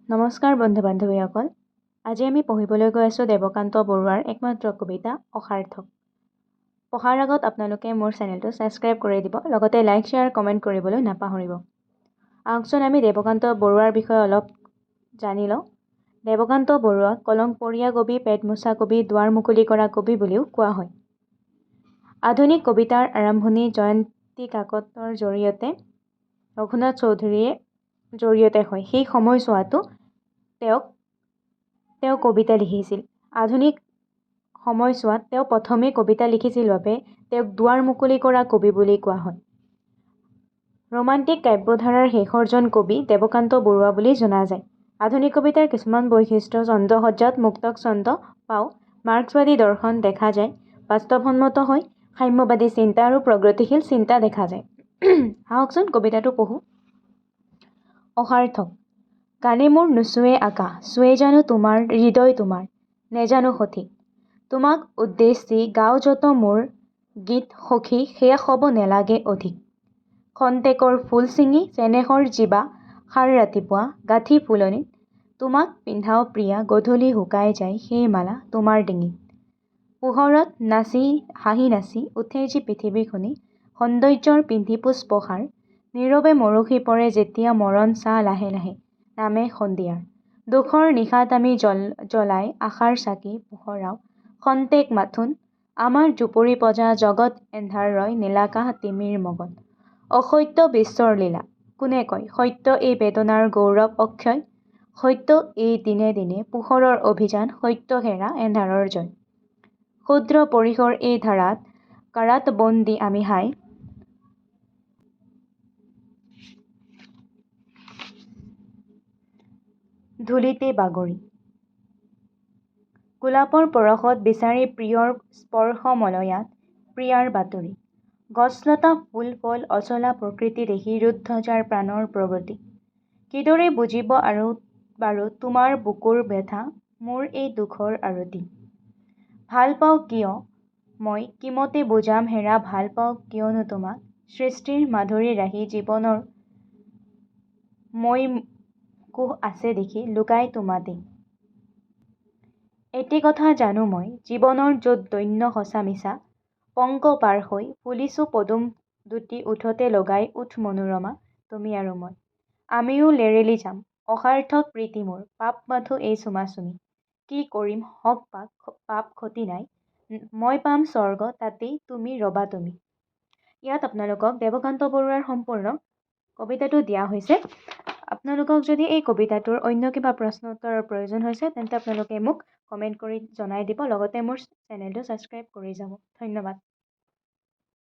নমস্কাৰ বন্ধু বান্ধৱীসকল। আজি আমি পঢ়িবলৈ গৈ আছোঁ দেৱকান্ত বৰুৱাৰ একমাত্ৰ কবিতা অসাৰ্থক। পঢ়াৰ আগত আপোনালোকে মোৰ চেনেলটো ছাবস্ক্ৰাইব কৰি দিব, লগতে লাইক শ্বেয়াৰ কমেণ্ট কৰিবলৈ নাপাহৰিব। আহকচোন আমি দেৱকান্ত বৰুৱাৰ বিষয়ে অলপ জানি লওঁ। দেৱকান্ত বৰুৱাক কলংপৰীয়া কবি, পেটমোচা কবি, দুৱাৰ মুকলি কৰা কবি বুলিও কোৱা হয়। আধুনিক কবিতাৰ আৰম্ভণি জয়ন্তী কাকতৰ জৰিয়তে ৰঘুনাথ চৌধুৰীৰ জৰিয়তে হয়। সেই সময়ছোৱাতো তেওঁ কবিতা লিখিছিল। আধুনিক সময়ছোৱাত তেওঁ প্ৰথমে কবিতা লিখিছিল বাবে তেওঁক দুৱাৰ মুকলি কৰা কবি বুলি কোৱা হয়। ৰোমান্টিক কাব্যধাৰাৰ শেষৰজন কবি দেৱকান্ত বৰুৱা বুলি জনা যায়। আধুনিক কবিতাৰ কিছুমান বৈশিষ্ট্য: ছন্দসজ্জাত মুক্তক ছন্দ পাওঁ, মাৰ্ক্সবাদী দৰ্শন দেখা যায়, বাস্তৱসন্মত হয়, সাম্যবাদী চিন্তা আৰু প্ৰগতিশীল চিন্তা দেখা যায়। আহকচোন কবিতাটো পঢ়োঁ। অসাৰ্থক। গানে মোৰ নুচুৱে আকাশ, চুৱে জানো তোমাৰ হৃদয় তোমাৰ, নেজানো সঠিক। তোমাক উদ্দেশ্যি গাওঁ যত মোৰ গীত সখী, সেয়া হ'ব নেলাগে অধিক। খন্তেকৰ ফুল ছিঙি চেনেহৰ জিভা সাৰ ৰাতিপুৱা, গাঁঠি ফুলনিত তোমাক পিন্ধাও প্ৰিয়া, গধূলি শুকাই যায় সেই মালা তোমাৰ ডিঙিত। পোহৰত নাচি হাঁহি নাচি উঠে যি পৃথিৱীখনি, সৌন্দৰ্যৰ পিন্ধি পুষ্পহাৰ, নীৰৱে মৰহি পৰে যেতিয়া মৰণ ছাঁ লাহে লাহে নামে সন্ধিয়াৰ। দুখৰ নিশাত আমি জ্বলাই আশাৰ চাকি পোহৰাও, খন্তেক মাথোন আমাৰ জুপুৰি পজা, জগত এন্ধাৰ ৰয় নীলাকাশ তিমিৰ মগন। অসত্য বিশ্বৰ লীলা কোনে কয়, সত্য এই বেদনাৰ গৌৰৱ অক্ষয়। সত্য এই দিনে দিনে পোহৰৰ অভিযান, সত্য হেৰা এন্ধাৰৰ জয়। ক্ষুদ্ৰ পৰিসৰ এই ধাৰাত কাৰাত বন্দী আমি হাই, ধূলিতে বাগৰি। গোলাপৰ পৰশত বিচাৰি প্ৰিয়ৰ স্পৰ্শ মলয়াত, প্ৰিয়াৰ বাতৰি। গছলতা ফুল ফল অচলা প্ৰকৃতি দেখি ৰূদ্ধ যাৰ প্ৰাণৰ প্ৰগতি। কিদৰে বুজিব আৰু বাৰু তোমাৰ বুকুৰ ব্যথা, মোৰ এই দুখৰ আৰতি। ভাল পাওঁ কিয় মই কিমতে বুজাম হেৰা, ভাল পাওঁ কিয়নো তোমাক, সৃষ্টিৰ মাধুৰী ৰাহি জীৱনৰ মইমকোহ আছে দেখি লুকাই তোমাতেই। এটি কথা জানো মই জীৱনৰ য'ত দৈন্য সঁচা মিছা, পংক পাৰ হৈ ফুলিছো পদুম দুটি ওঠতে লগাই ওঠ মনোৰমা, তুমি আৰু মই। আমিও লেৰেলি যাম অসাৰ্থক প্ৰীতি মোৰ, পাপ বান্ধো এই চুমা চুমি। কি কৰিম হক পাপ ক্ষতি নাই, মই পাম স্বৰ্গ তাতেই তুমি ৰবা তুমি। ইয়াত আপোনালোকক দেৱকান্ত বৰুৱাৰ সম্পূৰ্ণ কবিতাটো দিয়া হৈছে। আপোনালোকক যদি এই কবিতাটোৰ অন্য কিবা প্ৰশ্ন উত্তৰৰ প্ৰয়োজন হৈছে তেন্তে আপোনালোকে মোক কমেণ্ট কৰি জনাই দিব, লগতে মোৰ চেনেলটো ছাবস্ক্ৰাইব কৰি যাব। ধন্যবাদ।